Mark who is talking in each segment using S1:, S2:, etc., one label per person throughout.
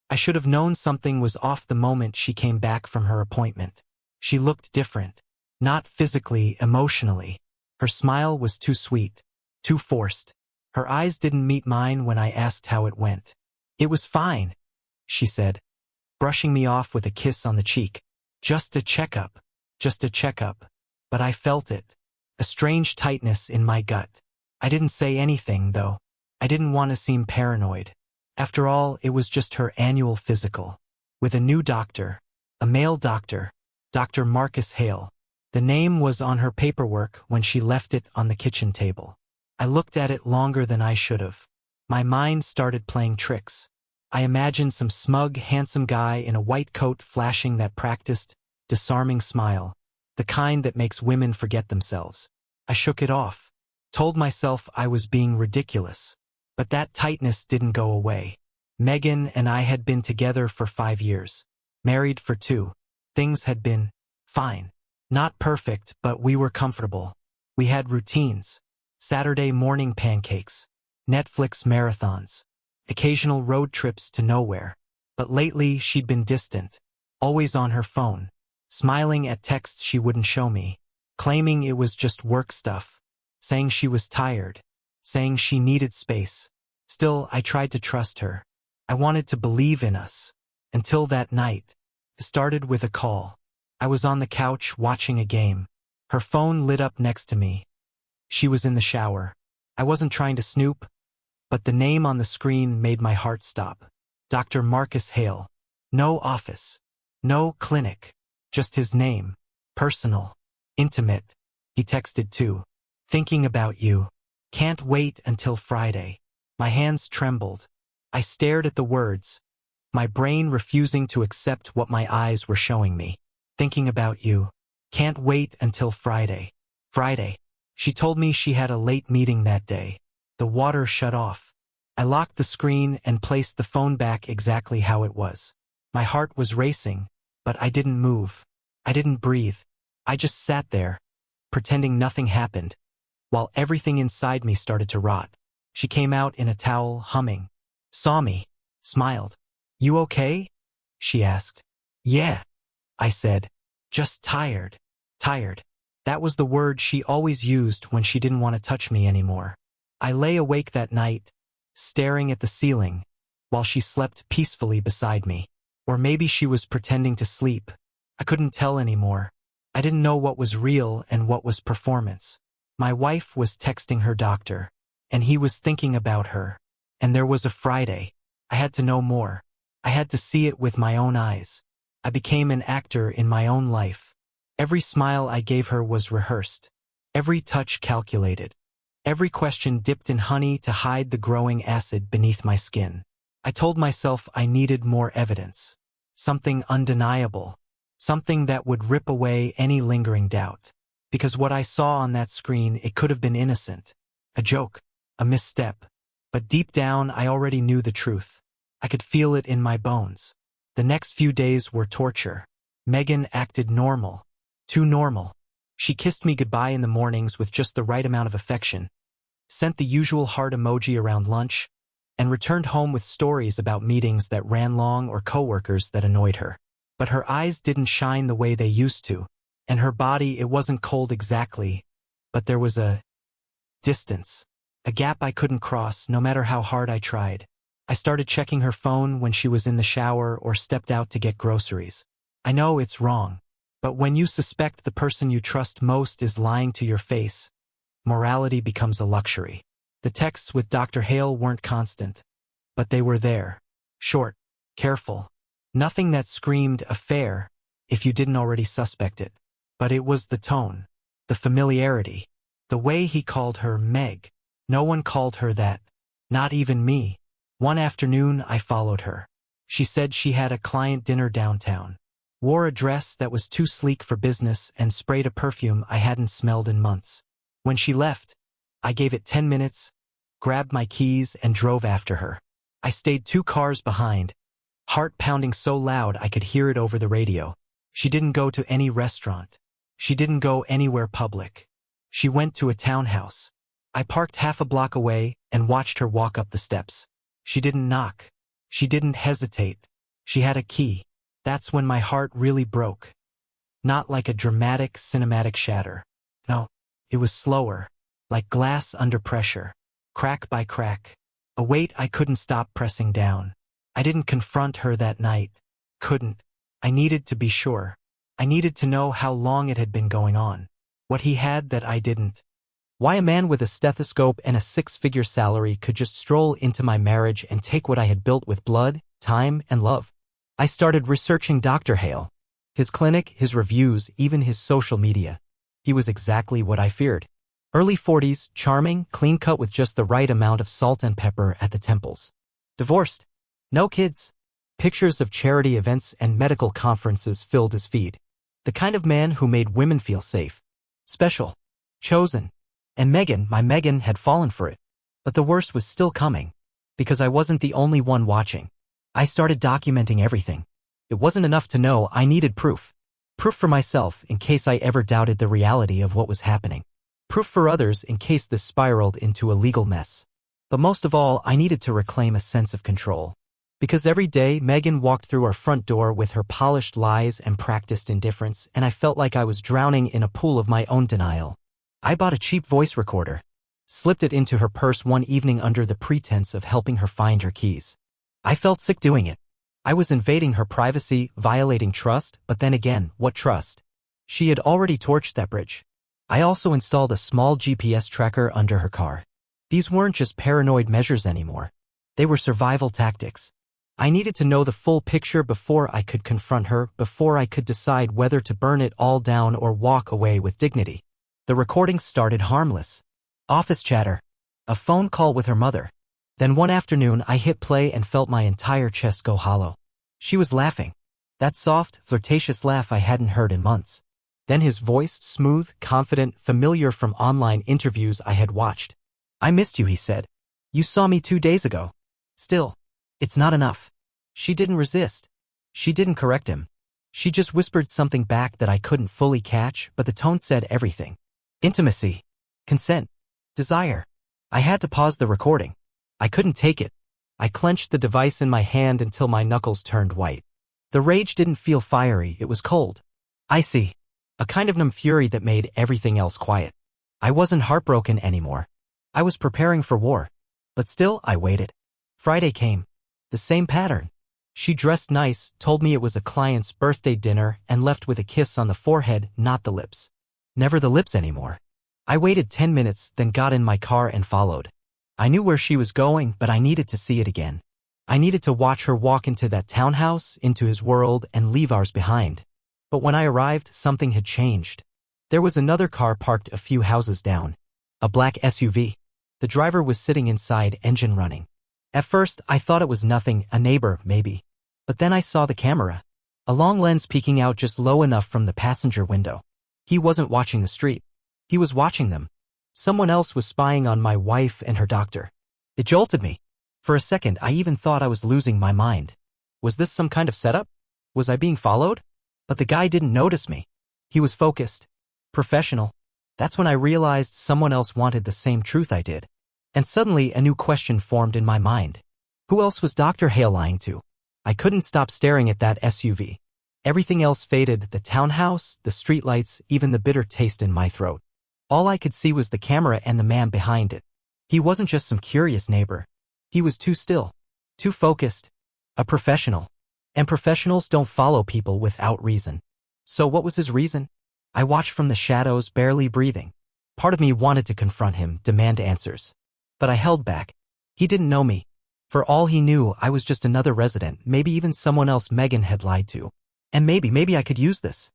S1: I should have known something was off the moment she came back from her appointment. She looked different. Not physically, emotionally. Her smile was too sweet, too forced. Her eyes didn't meet mine when I asked how it went. "It was fine," she said, brushing me off with a kiss on the cheek. Just a checkup. Just a checkup. But I felt it. A strange tightness in my gut. I didn't say anything, though. I didn't want to seem paranoid. After all, it was just her annual physical. With a new doctor. A male doctor. Dr. Marcus Hale. The name was on her paperwork when she left it on the kitchen table. I looked at it longer than I should have. My mind started playing tricks. I imagined some smug, handsome guy in a white coat flashing that practiced, disarming smile, the kind that makes women forget themselves. I shook it off, told myself I was being ridiculous. But that tightness didn't go away. Megan and I had been together for 5 years, married for 2. Things had been fine. Not perfect, but we were comfortable. We had routines. Saturday morning pancakes, Netflix marathons, occasional road trips to nowhere. But lately she'd been distant, always on her phone, smiling at texts she wouldn't show me, claiming it was just work stuff, saying she was tired, saying she needed space. Still, I tried to trust her. I wanted to believe in us. Until that night. It started with a call. I was on the couch watching a game. Her phone lit up next to me. She was in the shower. I wasn't trying to snoop, but the name on the screen made my heart stop. Dr. Marcus Hale. No office. No clinic. Just his name. Personal. Intimate. He texted too. "Thinking about you. Can't wait until Friday." My hands trembled. I stared at the words, my brain refusing to accept what my eyes were showing me. "Thinking about you. Can't wait until Friday." Friday. She told me she had a late meeting that day. The water shut off. I locked the screen and placed the phone back exactly how it was. My heart was racing, but I didn't move. I didn't breathe. I just sat there, pretending nothing happened, while everything inside me started to rot. She came out in a towel, humming. Saw me. Smiled. "You okay?" she asked. "Yeah," I said. "Just tired." Tired. That was the word she always used when she didn't want to touch me anymore. I lay awake that night, staring at the ceiling, while she slept peacefully beside me. Or maybe she was pretending to sleep. I couldn't tell anymore. I didn't know what was real and what was performance. My wife was texting her doctor, and he was thinking about her. And there was a Friday. I had to know more. I had to see it with my own eyes. I became an actor in my own life. Every smile I gave her was rehearsed. Every touch calculated. Every question dipped in honey to hide the growing acid beneath my skin. I told myself I needed more evidence. Something undeniable. Something that would rip away any lingering doubt. Because what I saw on that screen, it could have been innocent. A joke. A misstep. But deep down, I already knew the truth. I could feel it in my bones. The next few days were torture. Megan acted normal. Too normal. She kissed me goodbye in the mornings with just the right amount of affection, sent the usual heart emoji around lunch, and returned home with stories about meetings that ran long or coworkers that annoyed her. But her eyes didn't shine the way they used to, and her body, it wasn't cold exactly, but there was a distance, a gap I couldn't cross no matter how hard I tried. I started checking her phone when she was in the shower or stepped out to get groceries. I know it's wrong. But when you suspect the person you trust most is lying to your face, morality becomes a luxury. The texts with Dr. Hale weren't constant, but they were there. Short, careful. Nothing that screamed affair if you didn't already suspect it. But it was the tone, the familiarity, the way he called her Meg. No one called her that, not even me. One afternoon, I followed her. She said she had a client dinner downtown. Wore a dress that was too sleek for business and sprayed a perfume I hadn't smelled in months. When she left, I gave it 10 minutes, grabbed my keys, and drove after her. I stayed 2 cars behind, heart pounding so loud I could hear it over the radio. She didn't go to any restaurant. She didn't go anywhere public. She went to a townhouse. I parked half a block away and watched her walk up the steps. She didn't knock. She didn't hesitate. She had a key. That's when my heart really broke. Not like a dramatic, cinematic shatter. No, it was slower, like glass under pressure, crack by crack, a weight I couldn't stop pressing down. I didn't confront her that night. Couldn't. I needed to be sure. I needed to know how long it had been going on. What he had that I didn't. Why a man with a stethoscope and a six-figure salary could just stroll into my marriage and take what I had built with blood, time, and love. I started researching Dr. Hale. His clinic, his reviews, even his social media. He was exactly what I feared. Early 40s, charming, clean-cut with just the right amount of salt and pepper at the temples. Divorced. No kids. Pictures of charity events and medical conferences filled his feed. The kind of man who made women feel safe. Special. Chosen. And my Megan had fallen for it. But the worst was still coming. Because I wasn't the only one watching. I started documenting everything. It wasn't enough to know, I needed proof. Proof for myself in case I ever doubted the reality of what was happening. Proof for others in case this spiraled into a legal mess. But most of all, I needed to reclaim a sense of control. Because every day, Megan walked through our front door with her polished lies and practiced indifference, and I felt like I was drowning in a pool of my own denial. I bought a cheap voice recorder. Slipped it into her purse one evening under the pretense of helping her find her keys. I felt sick doing it. I was invading her privacy, violating trust, but then again, what trust? She had already torched that bridge. I also installed a small GPS tracker under her car. These weren't just paranoid measures anymore. They were survival tactics. I needed to know the full picture before I could confront her, before I could decide whether to burn it all down or walk away with dignity. The recordings started harmless. Office chatter. A phone call with her mother. Then one afternoon I hit play and felt my entire chest go hollow. She was laughing. That soft, flirtatious laugh I hadn't heard in months. Then his voice, smooth, confident, familiar from online interviews I had watched. "I missed you," he said. "You saw me 2 days ago." Still, it's not enough. She didn't resist. She didn't correct him. She just whispered something back that I couldn't fully catch, but the tone said everything. Intimacy. Consent. Desire. I had to pause the recording. I couldn't take it. I clenched the device in my hand until my knuckles turned white. The rage didn't feel fiery, it was cold. Icy. A kind of numb fury that made everything else quiet. I wasn't heartbroken anymore. I was preparing for war. But still, I waited. Friday came. The same pattern. She dressed nice, told me it was a client's birthday dinner, and left with a kiss on the forehead, not the lips. Never the lips anymore. I waited 10 minutes, then got in my car and followed. I knew where she was going, but I needed to see it again. I needed to watch her walk into that townhouse, into his world, and leave ours behind. But when I arrived, something had changed. There was another car parked a few houses down. A black SUV. The driver was sitting inside, engine running. At first, I thought it was nothing, a neighbor, maybe. But then I saw the camera. A long lens peeking out just low enough from the passenger window. He wasn't watching the street. He was watching them. Someone else was spying on my wife and her doctor. It jolted me. For a second, I even thought I was losing my mind. Was this some kind of setup? Was I being followed? But the guy didn't notice me. He was focused. Professional. That's when I realized someone else wanted the same truth I did. And suddenly a new question formed in my mind. Who else was Dr. Hale lying to? I couldn't stop staring at that SUV. Everything else faded, the townhouse, the streetlights, even the bitter taste in my throat. All I could see was the camera and the man behind it. He wasn't just some curious neighbor. He was too still. Too focused. A professional. And professionals don't follow people without reason. So what was his reason? I watched from the shadows, barely breathing. Part of me wanted to confront him, demand answers. But I held back. He didn't know me. For all he knew, I was just another resident, maybe even someone else Megan had lied to. And maybe I could use this.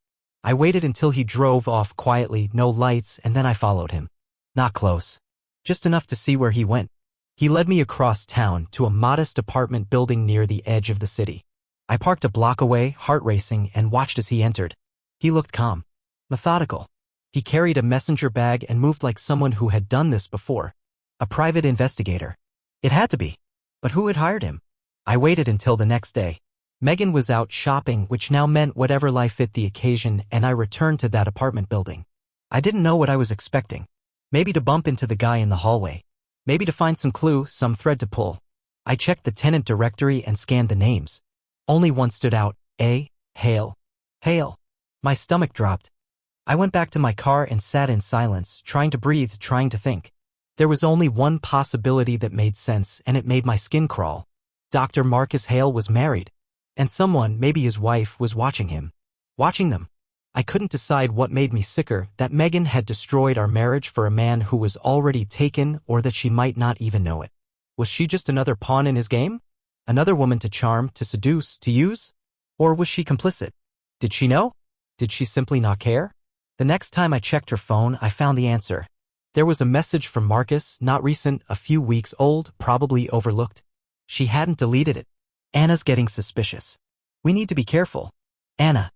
S1: I waited until he drove off quietly, no lights, and then I followed him. Not close. Just enough to see where he went. He led me across town to a modest apartment building near the edge of the city. I parked a block away, heart racing, and watched as he entered. He looked calm. Methodical. He carried a messenger bag and moved like someone who had done this before. A private investigator. It had to be. But who had hired him? I waited until the next day. Megan was out shopping, which now meant whatever life fit the occasion, and I returned to that apartment building. I didn't know what I was expecting. Maybe to bump into the guy in the hallway. Maybe to find some clue, some thread to pull. I checked the tenant directory and scanned the names. Only one stood out. Hale. Hale. My stomach dropped. I went back to my car and sat in silence, trying to breathe, trying to think. There was only one possibility that made sense, and it made my skin crawl. Dr. Marcus Hale was married, and someone, maybe his wife, was watching him. Watching them. I couldn't decide what made me sicker, that Megan had destroyed our marriage for a man who was already taken, or that she might not even know it. Was she just another pawn in his game? Another woman to charm, to seduce, to use? Or was she complicit? Did she know? Did she simply not care? The next time I checked her phone, I found the answer. There was a message from Marcus, not recent, a few weeks old, probably overlooked. She hadn't deleted it. Anna's getting suspicious. We need to be careful. Anna.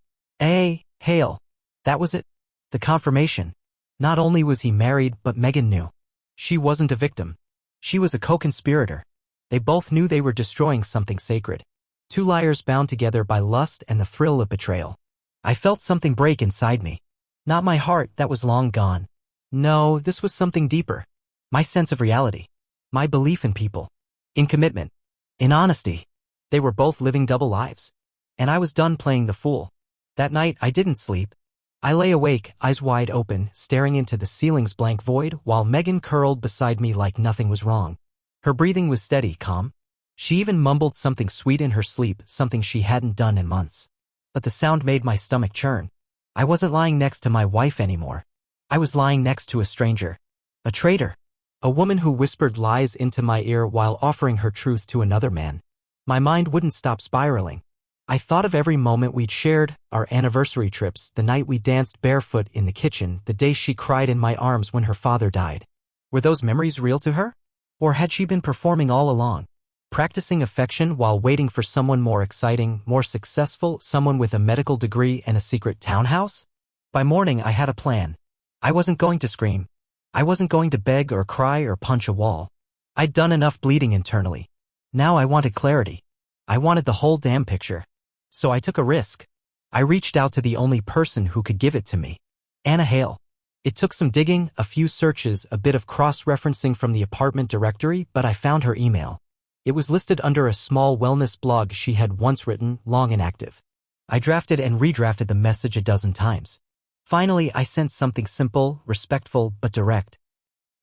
S1: Hale. That was it. The confirmation. Not only was he married, but Megan knew. She wasn't a victim. She was a co-conspirator. They both knew they were destroying something sacred. Two liars bound together by lust and the thrill of betrayal. I felt something break inside me. Not my heart, that was long gone. No, this was something deeper. My sense of reality. My belief in people. In commitment. In honesty. They were both living double lives. And I was done playing the fool. That night, I didn't sleep. I lay awake, eyes wide open, staring into the ceiling's blank void, while Megan curled beside me like nothing was wrong. Her breathing was steady, calm. She even mumbled something sweet in her sleep, something she hadn't done in months. But the sound made my stomach churn. I wasn't lying next to my wife anymore. I was lying next to a stranger. A traitor. A woman who whispered lies into my ear while offering her truth to another man. My mind wouldn't stop spiraling. I thought of every moment we'd shared, our anniversary trips, the night we danced barefoot in the kitchen, the day she cried in my arms when her father died. Were those memories real to her? Or had she been performing all along? Practicing affection while waiting for someone more exciting, more successful, someone with a medical degree and a secret townhouse? By morning I had a plan. I wasn't going to scream. I wasn't going to beg or cry or punch a wall. I'd done enough bleeding internally. Now I wanted clarity. I wanted the whole damn picture. So I took a risk. I reached out to the only person who could give it to me. Anna Hale. It took some digging, a few searches, a bit of cross-referencing from the apartment directory, but I found her email. It was listed under a small wellness blog she had once written, long inactive. I drafted and redrafted the message a dozen times. Finally, I sent something simple, respectful, but direct.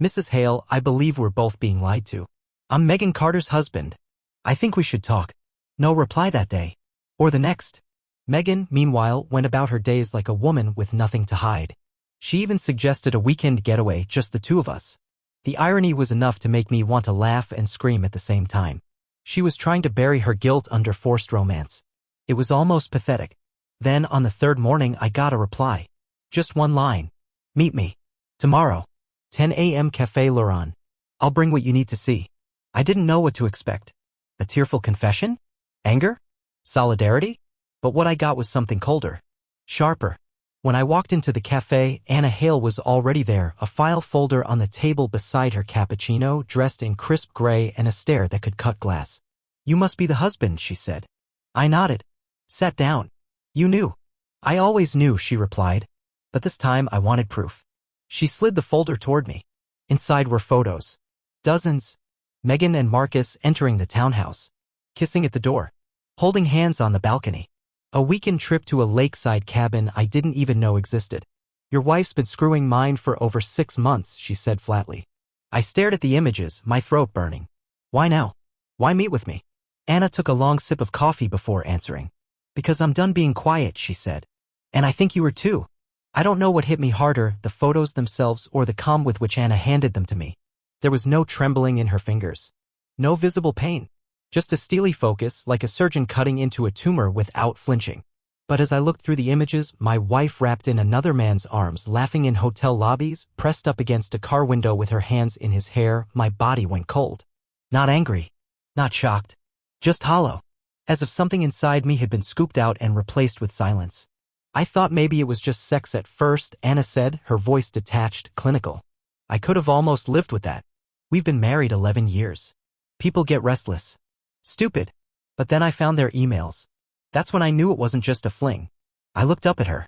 S1: Mrs. Hale, I believe we're both being lied to. I'm Megan Carter's husband. I think we should talk. No reply that day. Or the next. Megan, meanwhile, went about her days like a woman with nothing to hide. She even suggested a weekend getaway, just the two of us. The irony was enough to make me want to laugh and scream at the same time. She was trying to bury her guilt under forced romance. It was almost pathetic. Then, on the third morning, I got a reply. Just one line. Meet me. Tomorrow. 10 a.m. Café Laurent. I'll bring what you need to see. I didn't know what to expect. A tearful confession? Anger? Solidarity? But what I got was something colder. Sharper. When I walked into the cafe, Anna Hale was already there, a file folder on the table beside her cappuccino, dressed in crisp gray and a stare that could cut glass. You must be the husband, she said. I nodded. Sat down. You knew. I always knew, she replied. But this time I wanted proof. She slid the folder toward me. Inside were photos. Dozens. Megan and Marcus entering the townhouse. Kissing at the door. Holding hands on the balcony. A weekend trip to a lakeside cabin I didn't even know existed. Your wife's been screwing mine for over 6 months, she said flatly. I stared at the images, my throat burning. Why now? Why meet with me? Anna took a long sip of coffee before answering. Because I'm done being quiet, she said. And I think you are too. I don't know what hit me harder, the photos themselves or the calm with which Anna handed them to me. There was no trembling in her fingers. No visible pain. Just a steely focus, like a surgeon cutting into a tumor without flinching. But as I looked through the images, my wife wrapped in another man's arms, laughing in hotel lobbies, pressed up against a car window with her hands in his hair, my body went cold. Not angry. Not shocked. Just hollow. As if something inside me had been scooped out and replaced with silence. I thought maybe it was just sex at first, Anna said, her voice detached, clinical. I could have almost lived with that. We've been married 11 years. People get restless. Stupid. But then I found their emails. That's when I knew it wasn't just a fling. I looked up at her.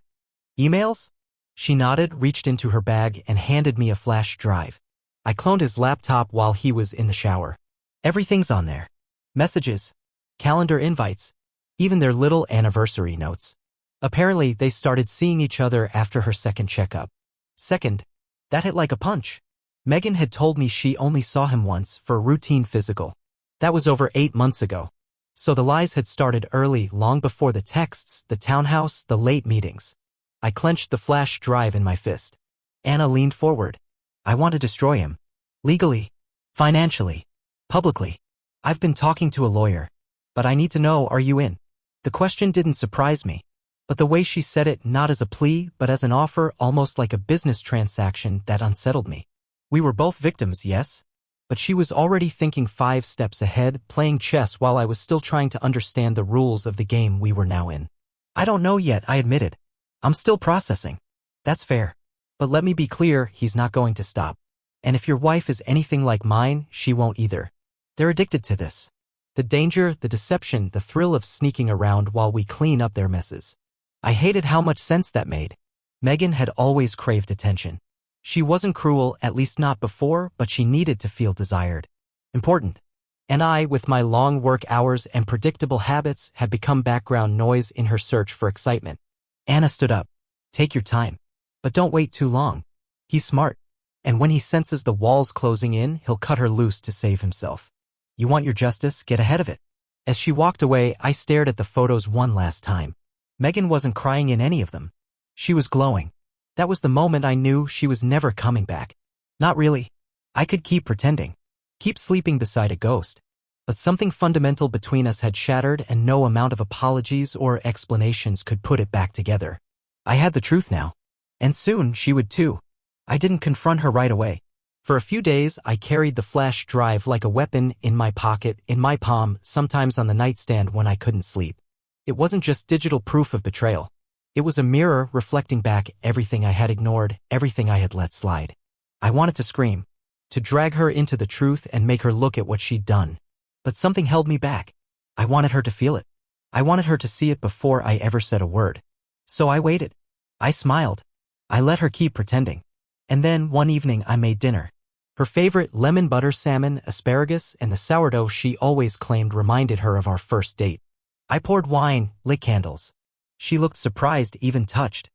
S1: Emails? She nodded, reached into her bag, and handed me a flash drive. I cloned his laptop while he was in the shower. Everything's on there. Messages. Calendar invites. even their little anniversary notes. Apparently, they started seeing each other after her second checkup. Second, that hit like a punch. Megan had told me she only saw him once for a routine physical. That was over 8 months ago. So the lies had started early, long before the texts, the townhouse, the late meetings. I clenched the flash drive in my fist. Anna leaned forward. I want to destroy him. Legally. Financially. Publicly. I've been talking to a lawyer. But I need to know, are you in? The question didn't surprise me. But the way she said it, not as a plea, but as an offer, almost like a business transaction, that unsettled me. We were both victims, yes? But she was already thinking 5 steps ahead, playing chess while I was still trying to understand the rules of the game we were now in. I don't know yet, I admitted. I'm still processing. That's fair. But let me be clear, he's not going to stop. And if your wife is anything like mine, she won't either. They're addicted to this. The danger, the deception, the thrill of sneaking around while we clean up their messes. I hated how much sense that made. Megan had always craved attention. She wasn't cruel, at least not before, but she needed to feel desired. Important. And I, with my long work hours and predictable habits, had become background noise in her search for excitement. Anna stood up. Take your time. But don't wait too long. He's smart. And when he senses the walls closing in, he'll cut her loose to save himself. You want your justice? Get ahead of it. As she walked away, I stared at the photos one last time. Megan wasn't crying in any of them. She was glowing. That was the moment I knew she was never coming back. Not really. I could keep pretending. Keep sleeping beside a ghost. But something fundamental between us had shattered, and no amount of apologies or explanations could put it back together. I had the truth now. And soon she would too. I didn't confront her right away. For a few days, I carried the flash drive like a weapon in my pocket, in my palm, sometimes on the nightstand when I couldn't sleep. It wasn't just digital proof of betrayal. It was a mirror reflecting back everything I had ignored, everything I had let slide. I wanted to scream, to drag her into the truth and make her look at what she'd done. But something held me back. I wanted her to feel it. I wanted her to see it before I ever said a word. So I waited. I smiled. I let her keep pretending. And then, one evening, I made dinner. Her favorite lemon butter salmon, asparagus, and the sourdough she always claimed reminded her of our first date. I poured wine, lit candles. She looked surprised, even touched.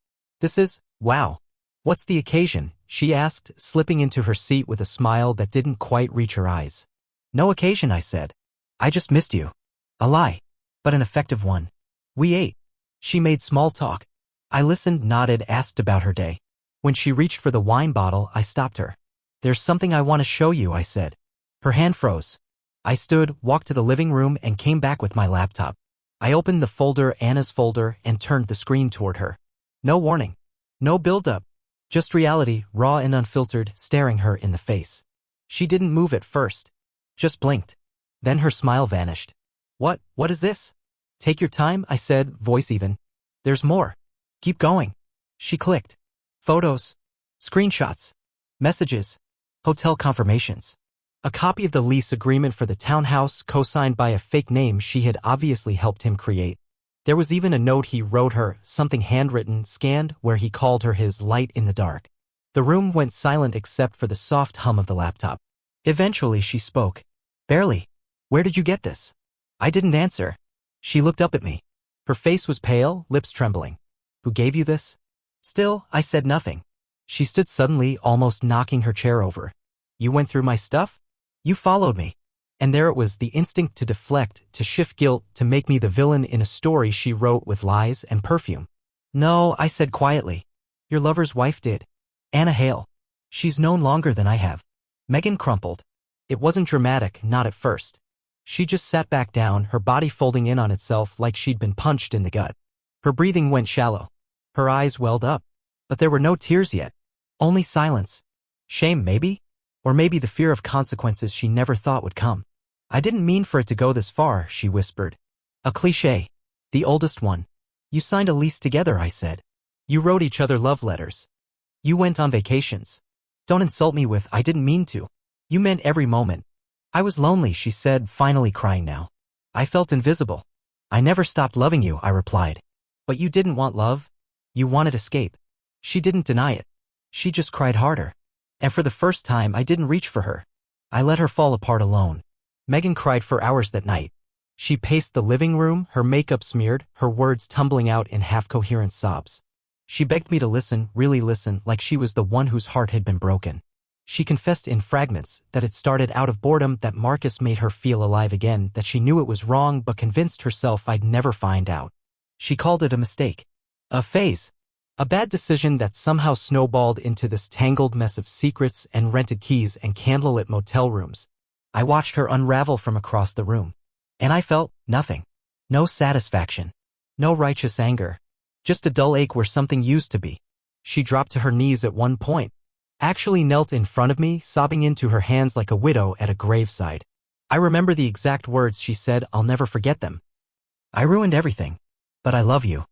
S1: Wow. What's the occasion? She asked, slipping into her seat with a smile that didn't quite reach her eyes. No occasion, I said. I just missed you. A lie. But an effective one. We ate. She made small talk. I listened, nodded, asked about her day. When she reached for the wine bottle, I stopped her. There's something I want to show you, I said. Her hand froze. I stood, walked to the living room, and came back with my laptop. I opened the folder, Anna's folder, and turned the screen toward her. No warning. No build-up. Just reality, raw and unfiltered, staring her in the face. She didn't move at first. Just blinked. Then her smile vanished. What is this? Take your time, I said, voice even. There's more. Keep going. She clicked. Photos. Screenshots. Messages. Hotel confirmations. A copy of the lease agreement for the townhouse, co-signed by a fake name she had obviously helped him create. There was even a note he wrote her, something handwritten, scanned, where he called her his light in the dark. The room went silent except for the soft hum of the laptop. Eventually she spoke. Barely. Where did you get this? I didn't answer. She looked up at me. Her face was pale, lips trembling. Who gave you this? Still, I said nothing. She stood suddenly, almost knocking her chair over. You went through my stuff? You followed me. And there it was, the instinct to deflect, to shift guilt, to make me the villain in a story she wrote with lies and perfume. No, I said quietly. Your lover's wife did. Anna Hale. She's known longer than I have. Megan crumpled. It wasn't dramatic, not at first. She just sat back down, her body folding in on itself like she'd been punched in the gut. Her breathing went shallow. Her eyes welled up. But there were no tears yet. Only silence. Shame, maybe? Or maybe the fear of consequences she never thought would come. I didn't mean for it to go this far, she whispered. A cliché. The oldest one. You signed a lease together, I said. You wrote each other love letters. You went on vacations. Don't insult me with, I didn't mean to. You meant every moment. I was lonely, she said, finally crying now. I felt invisible. I never stopped loving you, I replied. But you didn't want love. You wanted escape. She didn't deny it. She just cried harder. And for the first time, I didn't reach for her. I let her fall apart alone. Megan cried for hours that night. She paced the living room, her makeup smeared, her words tumbling out in half-coherent sobs. She begged me to listen, really listen, like she was the one whose heart had been broken. She confessed in fragments that it started out of boredom, that Marcus made her feel alive again, that she knew it was wrong but convinced herself I'd never find out. She called it a mistake. A phase. A bad decision that somehow snowballed into this tangled mess of secrets and rented keys and candlelit motel rooms. I watched her unravel from across the room. And I felt nothing. No satisfaction. No righteous anger. Just a dull ache where something used to be. She dropped to her knees at one point. Actually knelt in front of me, sobbing into her hands like a widow at a graveside. I remember the exact words she said, I'll never forget them. I ruined everything. But I love you.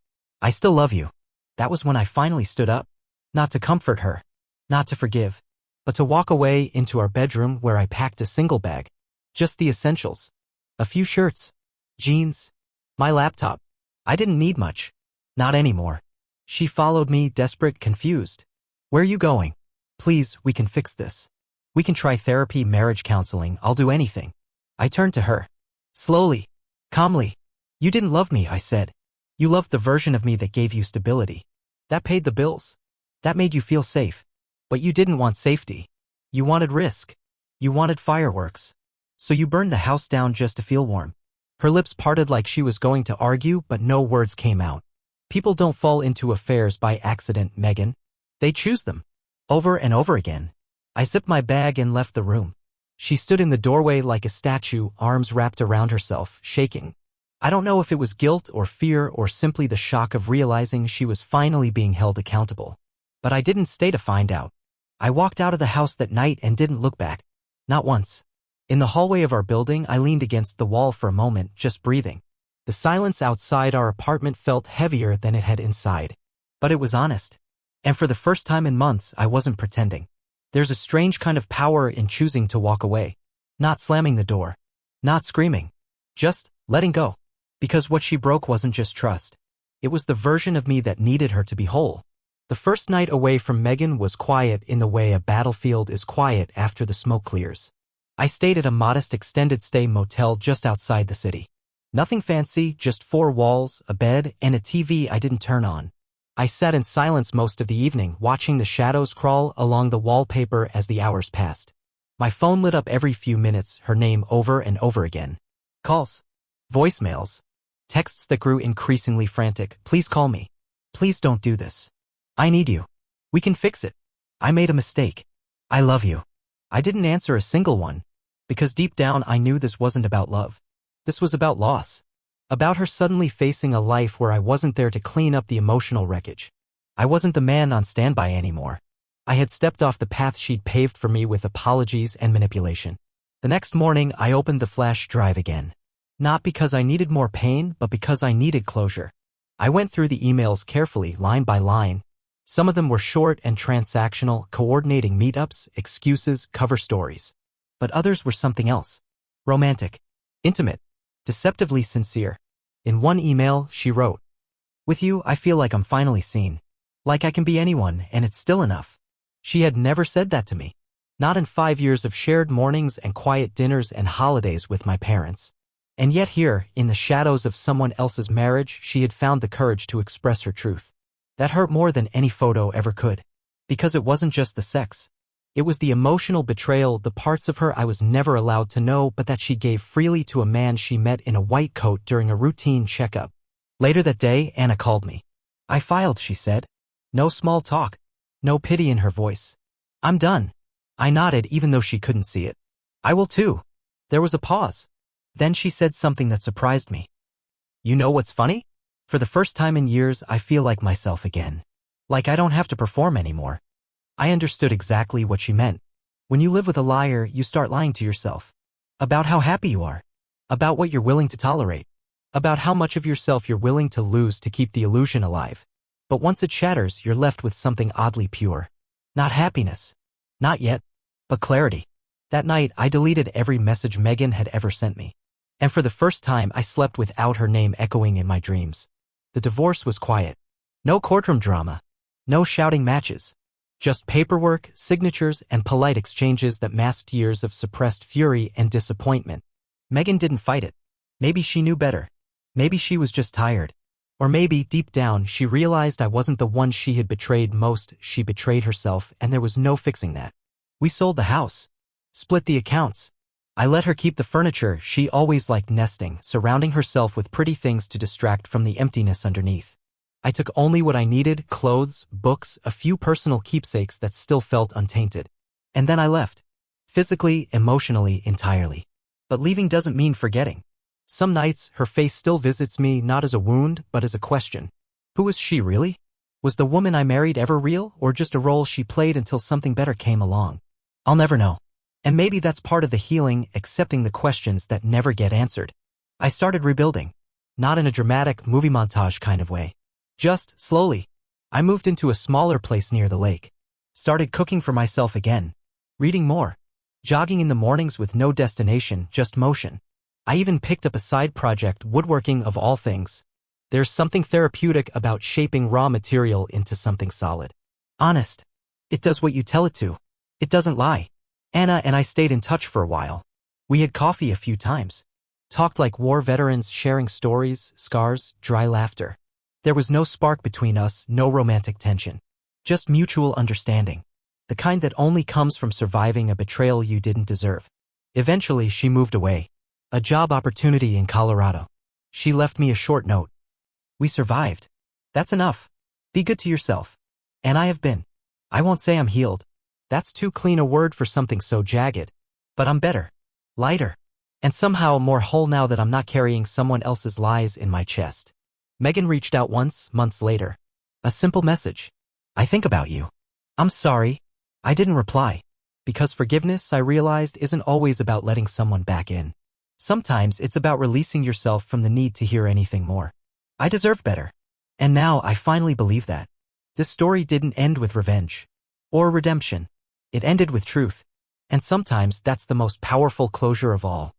S1: I still love you. That was when I finally stood up. Not to comfort her. Not to forgive. But to walk away into our bedroom where I packed a single bag. Just the essentials. A few shirts. Jeans. My laptop. I didn't need much. Not anymore. She followed me, desperate, confused. Where are you going? Please, we can fix this. We can try therapy, marriage counseling, I'll do anything. I turned to her. Slowly. Calmly. You didn't love me, I said. You loved the version of me that gave you stability. That paid the bills. That made you feel safe. But you didn't want safety. You wanted risk. You wanted fireworks. So you burned the house down just to feel warm. Her lips parted like she was going to argue, but no words came out. People don't fall into affairs by accident, Megan. They choose them. Over and over again. I zipped my bag and left the room. She stood in the doorway like a statue, arms wrapped around herself, shaking. I don't know if it was guilt or fear or simply the shock of realizing she was finally being held accountable. But I didn't stay to find out. I walked out of the house that night and didn't look back. Not once. In the hallway of our building, I leaned against the wall for a moment, just breathing. The silence outside our apartment felt heavier than it had inside. But it was honest. And for the first time in months, I wasn't pretending. There's a strange kind of power in choosing to walk away. Not slamming the door. Not screaming. Just letting go. Because what she broke wasn't just trust. It was the version of me that needed her to be whole. The first night away from Megan was quiet in the way a battlefield is quiet after the smoke clears. I stayed at a modest extended-stay motel just outside the city. Nothing fancy, just 4 walls, a bed, and a TV I didn't turn on. I sat in silence most of the evening, watching the shadows crawl along the wallpaper as the hours passed. My phone lit up every few minutes, her name over and over again. Calls. Voicemails. Texts that grew increasingly frantic. Please call me. Please don't do this. I need you. We can fix it. I made a mistake. I love you. I didn't answer a single one. Because deep down I knew this wasn't about love. This was about loss. About her suddenly facing a life where I wasn't there to clean up the emotional wreckage. I wasn't the man on standby anymore. I had stepped off the path she'd paved for me with apologies and manipulation. The next morning, I opened the flash drive again. Not because I needed more pain, but because I needed closure. I went through the emails carefully, line by line. Some of them were short and transactional, coordinating meetups, excuses, cover stories. But others were something else. Romantic. Intimate. Deceptively sincere. In one email, she wrote, "With you, I feel like I'm finally seen. Like I can be anyone, and it's still enough." She had never said that to me. Not in 5 years of shared mornings and quiet dinners and holidays with my parents. And yet here, in the shadows of someone else's marriage, she had found the courage to express her truth. That hurt more than any photo ever could. Because it wasn't just the sex. It was the emotional betrayal, the parts of her I was never allowed to know but that she gave freely to a man she met in a white coat during a routine checkup. Later that day, Anna called me. "I filed," she said. No small talk. No pity in her voice. "I'm done." I nodded even though she couldn't see it. "I will too." There was a pause. Then she said something that surprised me. "You know what's funny? For the first time in years, I feel like myself again. Like I don't have to perform anymore." I understood exactly what she meant. When you live with a liar, you start lying to yourself. About how happy you are. About what you're willing to tolerate. About how much of yourself you're willing to lose to keep the illusion alive. But once it shatters, you're left with something oddly pure. Not happiness. Not yet. But clarity. That night, I deleted every message Megan had ever sent me. And for the first time, I slept without her name echoing in my dreams. The divorce was quiet. No courtroom drama. No shouting matches. Just paperwork, signatures, and polite exchanges that masked years of suppressed fury and disappointment. Megan didn't fight it. Maybe she knew better. Maybe she was just tired. Or maybe, deep down, she realized I wasn't the one she had betrayed most. She betrayed herself, and there was no fixing that. We sold the house. Split the accounts. I let her keep the furniture. She always liked nesting, surrounding herself with pretty things to distract from the emptiness underneath. I took only what I needed: clothes, books, a few personal keepsakes that still felt untainted. And then I left. Physically, emotionally, entirely. But leaving doesn't mean forgetting. Some nights, her face still visits me, not as a wound, but as a question. Who was she really? Was the woman I married ever real, or just a role she played until something better came along? I'll never know. And maybe that's part of the healing, accepting the questions that never get answered. I started rebuilding. Not in a dramatic movie montage kind of way. Just, slowly. I moved into a smaller place near the lake. Started cooking for myself again. Reading more. Jogging in the mornings with no destination, just motion. I even picked up a side project, woodworking of all things. There's something therapeutic about shaping raw material into something solid. Honest. It does what you tell it to. It doesn't lie. Anna and I stayed in touch for a while. We had coffee a few times. Talked like war veterans, sharing stories, scars, dry laughter. There was no spark between us, no romantic tension. Just mutual understanding. The kind that only comes from surviving a betrayal you didn't deserve. Eventually, she moved away. A job opportunity in Colorado. She left me a short note. We survived. That's enough. Be good to yourself. And I have been. I won't say I'm healed. That's too clean a word for something so jagged. But I'm better. Lighter. And somehow more whole now that I'm not carrying someone else's lies in my chest. Megan reached out once, months later. A simple message. I think about you. I'm sorry. I didn't reply. Because forgiveness, I realized, isn't always about letting someone back in. Sometimes it's about releasing yourself from the need to hear anything more. I deserve better. And now I finally believe that. This story didn't end with revenge. Or redemption. It ended with truth. And sometimes that's the most powerful closure of all.